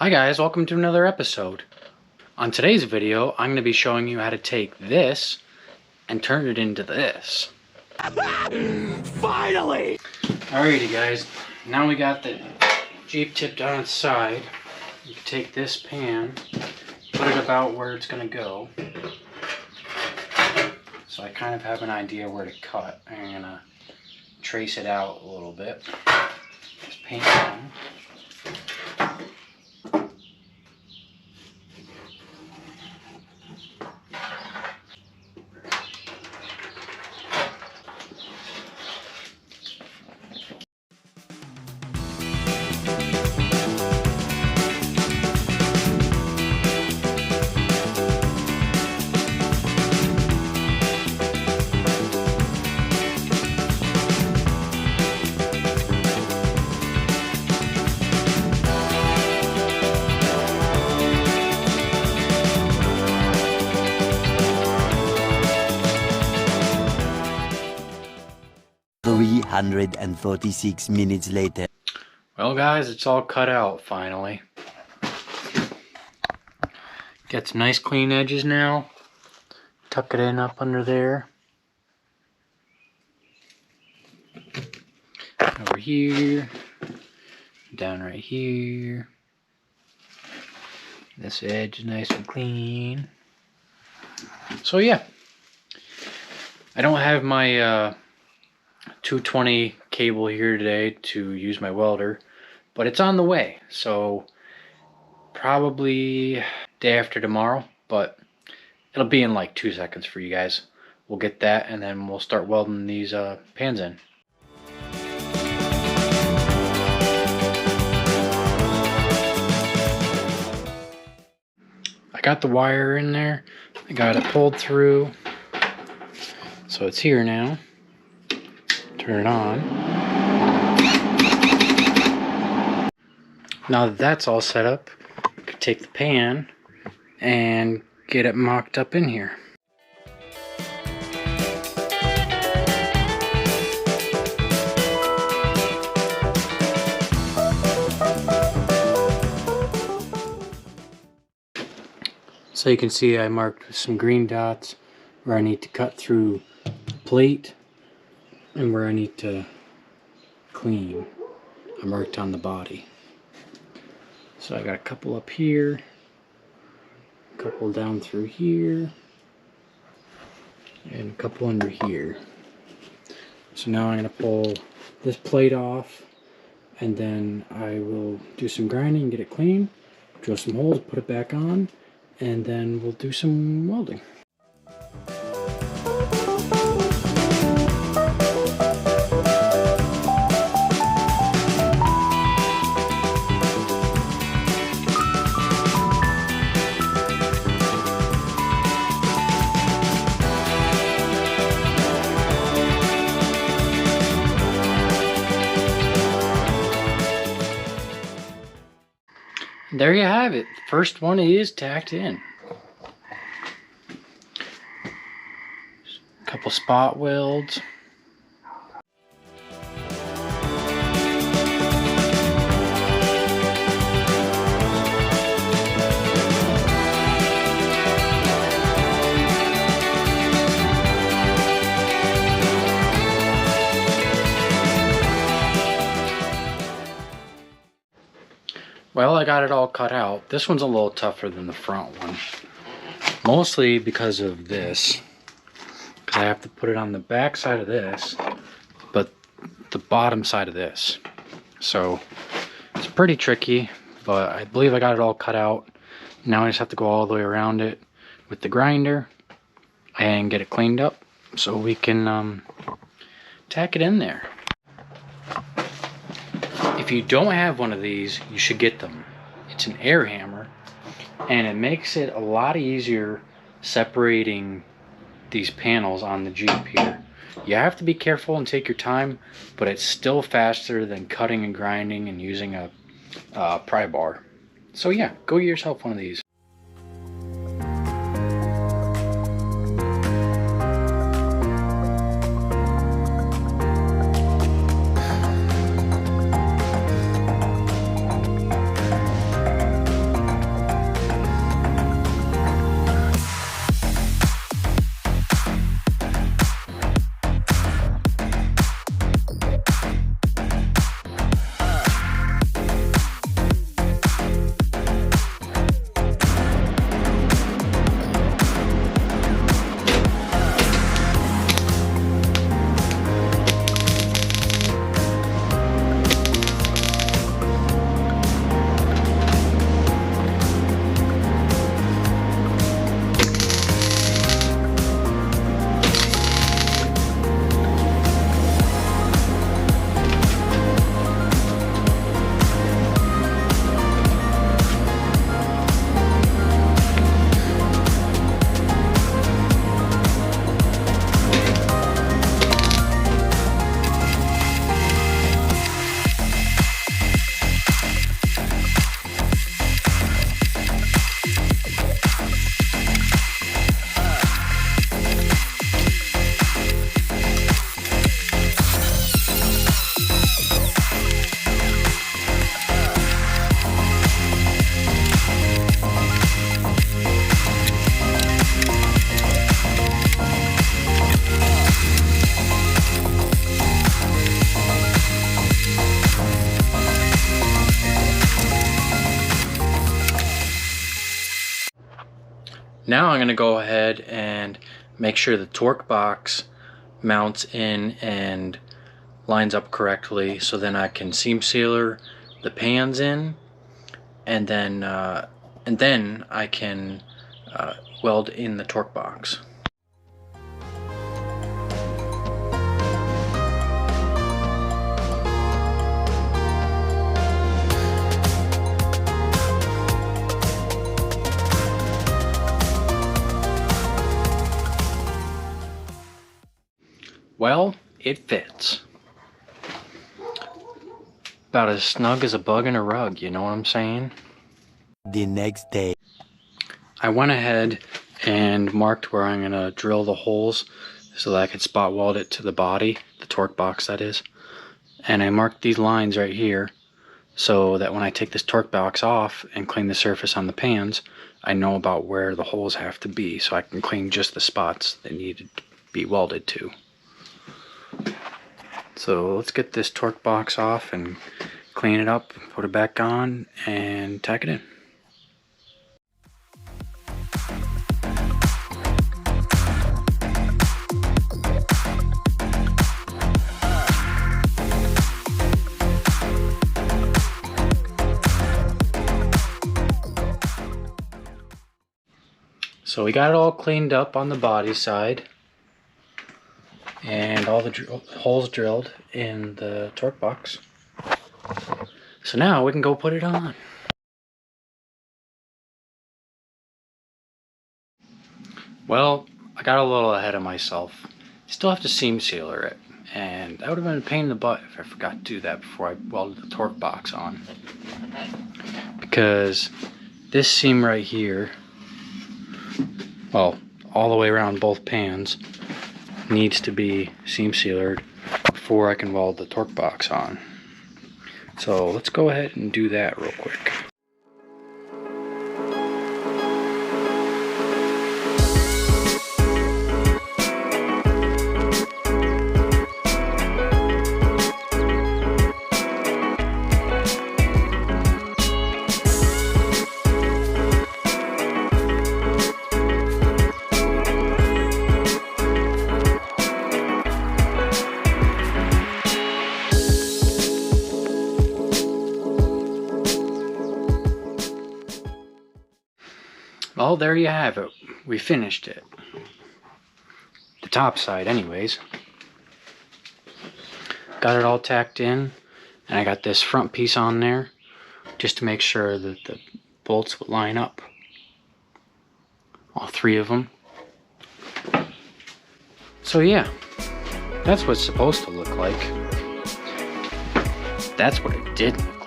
Hi guys, welcome to another episode. On today's video, I'm going to be showing you how to take this and turn it into this. Finally! Alrighty guys, now we got the Jeep tipped on its side. You can take this pan, put it about where it's going to go. So I kind of have an idea where to cut. I'm going to trace it out a little bit. Just paint on. .346 minutes later. Well guys, it's all cut out finally. Got some nice clean edges now. Tuck it in up under there. Over here. Down right here. This edge is nice and clean. So yeah. I don't have my 220 cable here today to use my welder, but it's on the way, so probably day after tomorrow, but it'll be in like 2 seconds for you guys. We'll get that and then we'll start welding these pans in. I got the wire in there, I got it pulled through, so it's here now. Turn it on. Now that that's all set up, I could take the pan and get it mocked up in here. So you can see I marked some green dots where I need to cut through the plate and where I need to clean. I marked on the body. So I got a couple up here, a couple down through here, and a couple under here. So now I'm going to pull this plate off, and then I will do some grinding, get it clean, drill some holes, put it back on, and then we'll do some welding. There you have it. First one is tacked in. A couple spot welds. Well, I got it all cut out. This one's a little tougher than the front one. Mostly because of this. Because I have to put it on the back side of this, but the bottom side of this. So, it's pretty tricky, but I believe I got it all cut out. Now I just have to go all the way around it with the grinder and get it cleaned up so we can tack it in there. If you don't have one of these, you should get them. It's an air hammer, and it makes it a lot easier separating these panels on the Jeep here. You have to be careful and take your time, but it's still faster than cutting and grinding and using a pry bar. So yeah, go get yourself one of these. Now I'm going to go ahead and make sure the torque box mounts in and lines up correctly, so then I can seam sealer the pans in, and then I can weld in the torque box. Well, it fits. About as snug as a bug in a rug, you know what I'm saying? The next day. I went ahead and marked where I'm gonna drill the holes so that I could spot weld it to the body, the torque box that is. And I marked these lines right here so that when I take this torque box off and clean the surface on the pans, I know about where the holes have to be so I can clean just the spots that needed to be welded to. So let's get this torque box off and clean it up, put it back on, and tack it in. So we got it all cleaned up on the body side and all the holes drilled in the torque box. So now we can go put it on. Well, I got a little ahead of myself. Still have to seam sealer it, and that would have been a pain in the butt if I forgot to do that before I welded the torque box on. Because this seam right here, well, all the way around both pans, needs to be seam sealed before I can weld the torque box on. So let's go ahead and do that real quick. Well, there you have it. We finished it. The top side anyways. Got it all tacked in, and I got this front piece on there just to make sure that the bolts would line up. All three of them. So yeah, that's what it's supposed to look like. That's what it didn't.